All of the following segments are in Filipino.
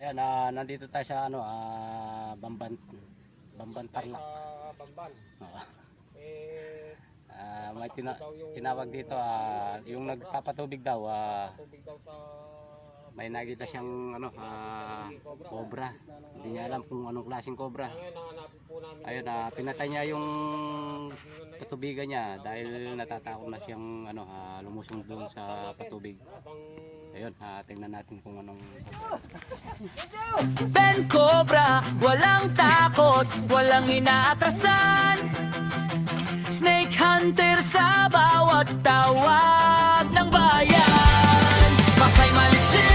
Ayan, nandito tayo sa ano, Bamban Tarlac. Bamban. Oo. Eh, May tinawag dito, yung nagpapatubig daw, tubig daw sa may nakita siyang ano, cobra. Hindi niya alam kung anong klaseng cobra. ngayon nanganapin po namin. Ayun, pinatay niya yung patubigan niya dahil natatakot na siyang ano, lumusong doon sa patubig. Ayun, tingnan natin kung anong Ben Cobra, walang takot, walang inaatrasan. Snake hunter sa bawat tawag ng bayan. Makay maliksi,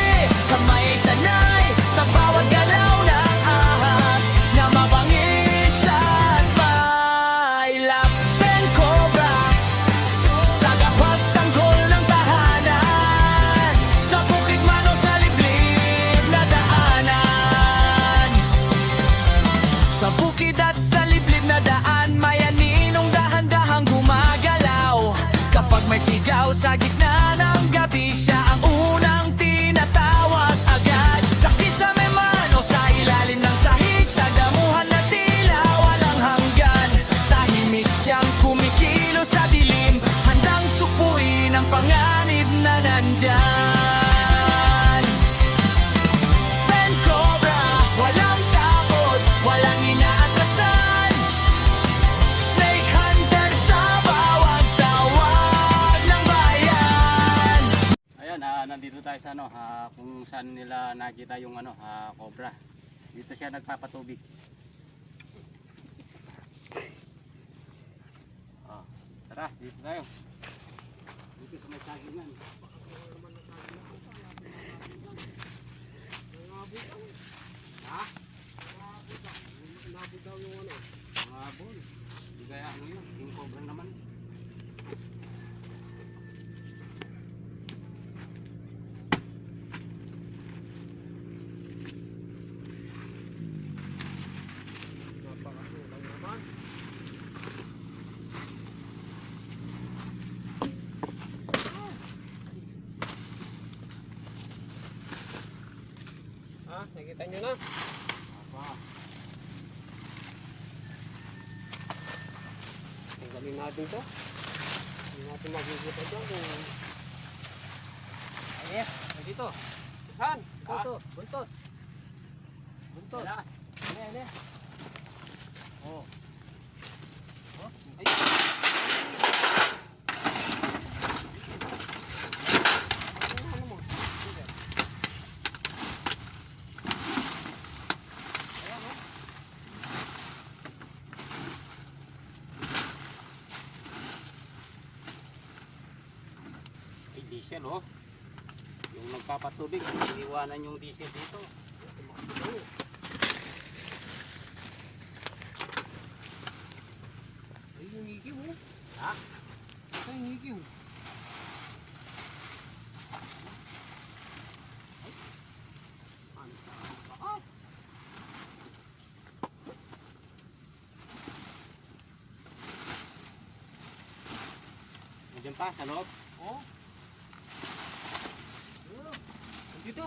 kamay ay sanay sa bawat galaw ng ahas na mabangis at may lap. Ben Cobra, tagapagtanggol ng tahanan sa bukid man o sa liblib na daanan. Sa bukid at sa liblib na daan, may aninong dahan-dahang gumagalaw. Kapag may sigaw sa gitna ng gabi, siya ang unang tinatawag agad. Sa kisame man o sa ilalim ng sahig, sa damuhan na tila walang hanggan, tahimik siyang kumikilo sa dilim, handang supuin ang panganib na nandyan. Ben Cobra, walang takot, walang inaatrasan. Snake hunter sa bawat tawag ng bayan. Ayan, nandito tayo sa ano, kung saan nila nakita yung ano, cobra. Dito siya nagpapatubig. Tara, dito tayo. Dito sa may sagingan. Ha? Nabot daw yung ano. Mga bol. Hindi kaya ano yun, yung cobra naman. Napakasulang naman. Nakita nyo na? Tanggalin natin to. Hindi natin magigita dyan kung... Ayun, dito. Saan? Buntot. Buntot. Buntot. Wala. Ano? Oh. Ay. Ano mo? Sige. Ayan, oh. Ay, diesel oh. Yung nagpapatubig, iniwanan yung diesel dito. Ay, yung ikiw eh. Ha? Ito yung ikiw. Nandiyan pa sa loob. Oh. Dito.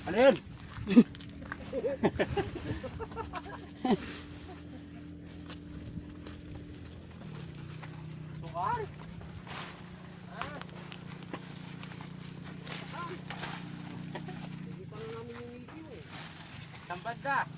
Ano yun? Sukal. Hindi pa na namin yung video eh. Sambad ka.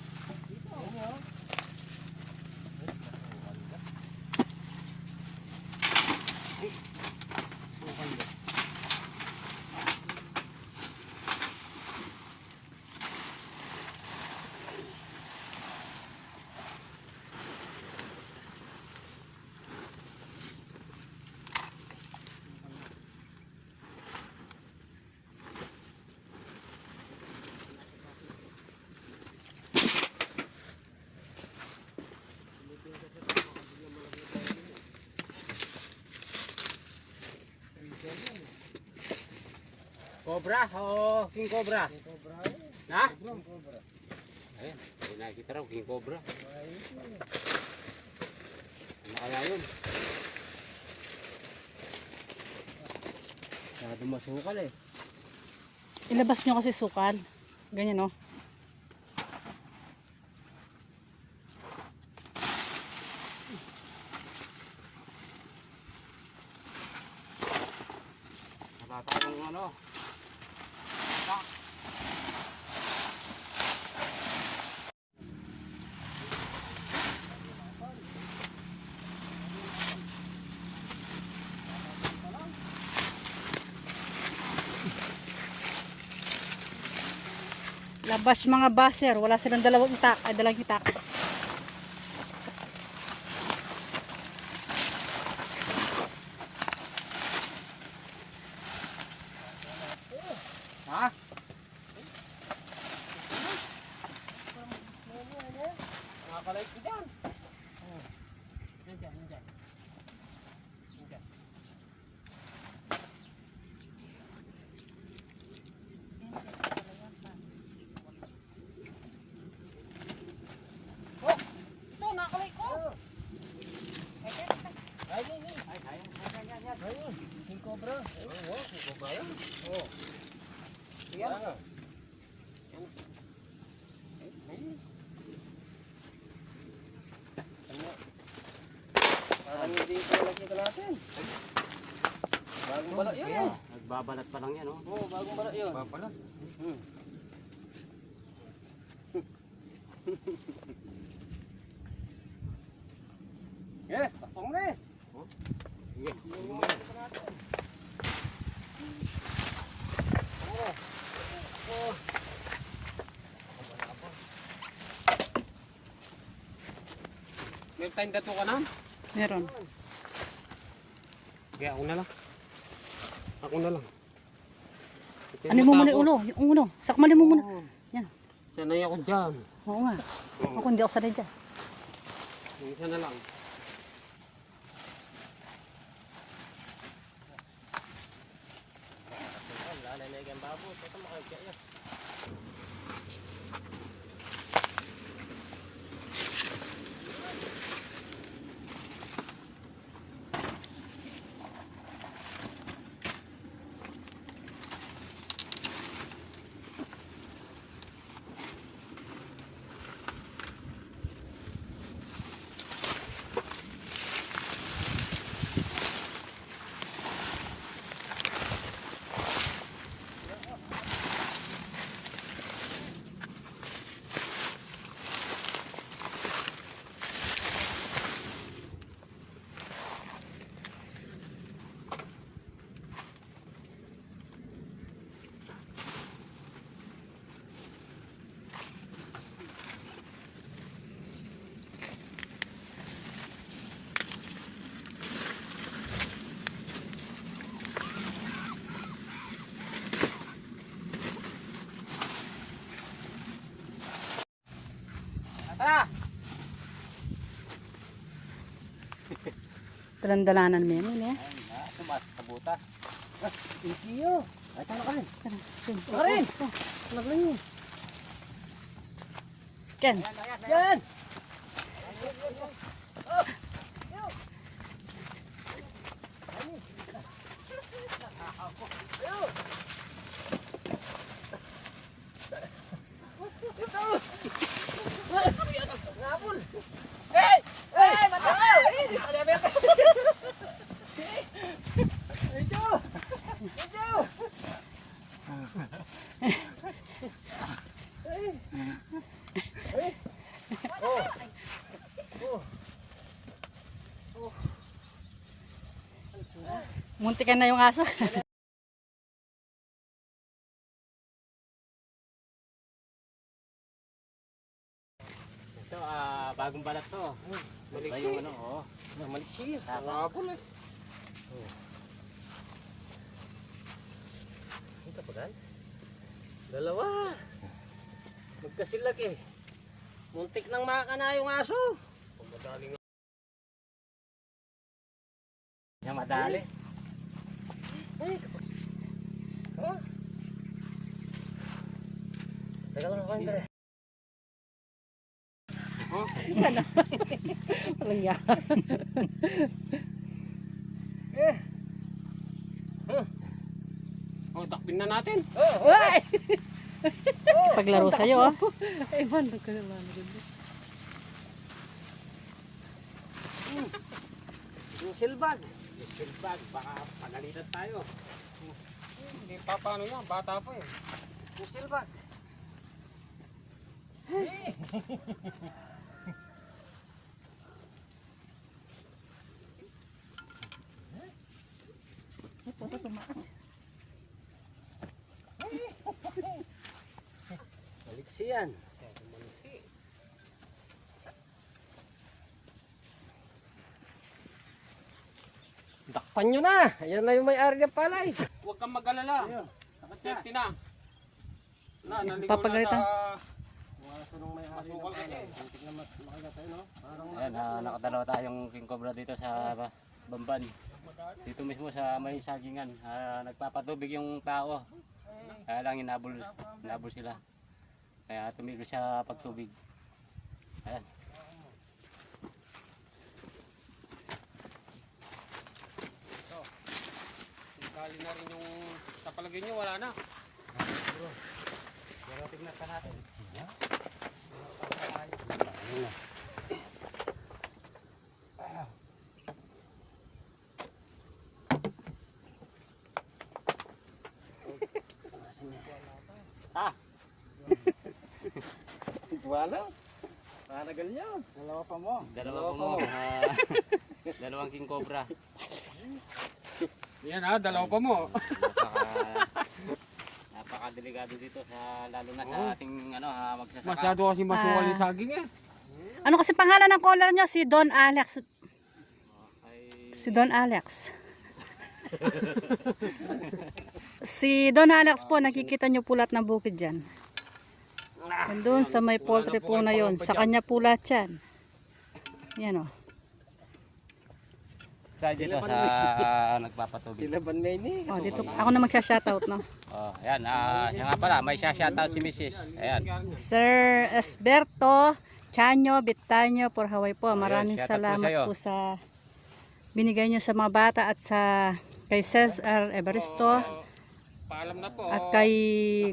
Cobra o King Cobra? King Cobra. Ha? King Cobra. Ayun, ayun nakikita raw, King Cobra. Ano kaya yun? Masyado masukal eh. Ilabas nyo kasi sukal. Ganyan oh. Wala tayong ano. Labas mga baser. Wala silang dalawang itak. Ay, dalang itak. Ha? Nakakalay ko dyan. Ito, nakakalay ko. Ayun, King Cobra. Oo, King Cobra yan. Oo. Yan. Parang hindi ito nakikita natin. Bagong balak yun eh. Nagbabalat pa lang yan oh. Oo, bagong balak yun. Babalat? Eh, takpong na eh. Sige. May time dato ka na? Meron. Kaya ako na lang. Ako na lang. Ano mo muna yung ulo? Yung ulo. Sakmali mo muna. Yan. Sanay ako dyan. Oo nga. Ako hindi ako sanay dyan. Yung isa na lang. Tara! Dalan-dalanan mo yan eh. Tumas sa butas. Thank you. Ay, tala ka rin. Tara rin. Alag lang yun. Ken. Yan! Muntikan na yung aso. Ito, bagong balat to. Balik yung ano, oh. Maliksi. Hapon eh. Ito pa gan? Dalawa. Magkasilag eh. Muntik nang makana yung aso. Madaling Yan madali. Teka lang ako Andre. Walang yan. Oh, takpin na natin. Ay! Paglaro sa'yo, oh. Ay, man, nagkalaman. Yung silbag. Silbag, baka pagalitan tayo. Hindi pa paano yan. Bata pa eh. Yung silbag. Ay, puto, tumakas. Maliksi yan. Dakpan nyo na. Ayan na yung may-ari ng palay. Huwag kang mag-alala. Safety na. Naligaw Papagalitan. na masukal kasi. Ayan, nakadalawa tayong king cobra dito sa Bamban. Dito mismo sa may sagingan. Nagpapatubig yung tao. Kaya lang inabol sila. Kaya tumigil sa pagtubig. Ayan. Kali na rin yung sa palagay nyo, wala na. Pero tingnan pa natin. Ah, Wala. Panagal nyo. Dalawa pa mo. dalawa po mo. Dalawang king cobra. Yan ha, dalawa pa mo. Napakadelikado dito sa lalo na sa ating magsasaka. Masyado kasi masukal yung saging eh. Ano kasi pangalan ng caller nyo? Si Don Alex. Ay, Si Don Alex. Si Don Alex po, nakikita nyo pulat ng bukid dyan. Doon sa may poultry po na yon, sa kanya pulat yan. Yan o. sa dito sa nagpapatubig. Sila ba na ini? Oh, dito, ako na magsha-shoutout, no? Oh, ayan, siya nga pala, may shoutout si Mrs. Ayan. Sir Esberto Chanyo Bitanyo por Hawaii po. Maraming Ayun, shoutout po salamat sa'yo. po sa binigay nyo sa mga bata at sa kay Cesar Evaristo Paalam na po. at kay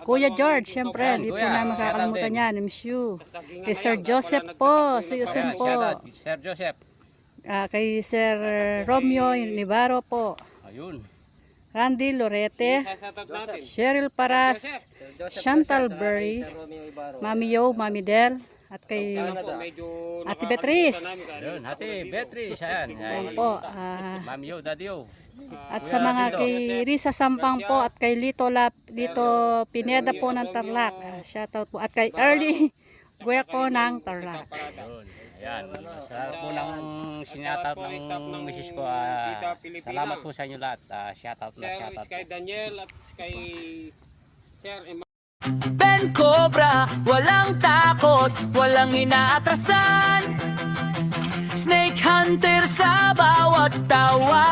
Kuya George. Siyempre, Ayan, di po Kuya, na makakalimutan shoutout yan. Miss you. Sagingan Kay na Sir yan, Joseph wala po. nagtatapos Si na Joseph Ayan, po. shoutout, Sir Joseph. Kay Sir Romeo Nivaro po. Ayun. Randy Lorete. Sasatat natin. Cheryl Paras. Chantal Berry. Mami Yo, Mami Del. At kay Sana po, medyo Ate nakakalimutan Beatrice. namin kahit Ayun, isa Ate po dito. Beatrice. Ayan. Ayan po. Mami Yo, Daddy Yo. At sa mga kay Risa Sampang po at kay Lito Pineda po ng Tarlac. Shoutout po. At kay Early Gueco ng Tarlac. Ayun. Ayan. Sa po ng sinyatout ng misis ko. Salamat po sa inyo lahat. Shoutout na Sir, shoutout kay po. Daniel at kay Sir Ben Cobra, walang takot, walang inaatrasan. Snake Hunter sa bawat tawa.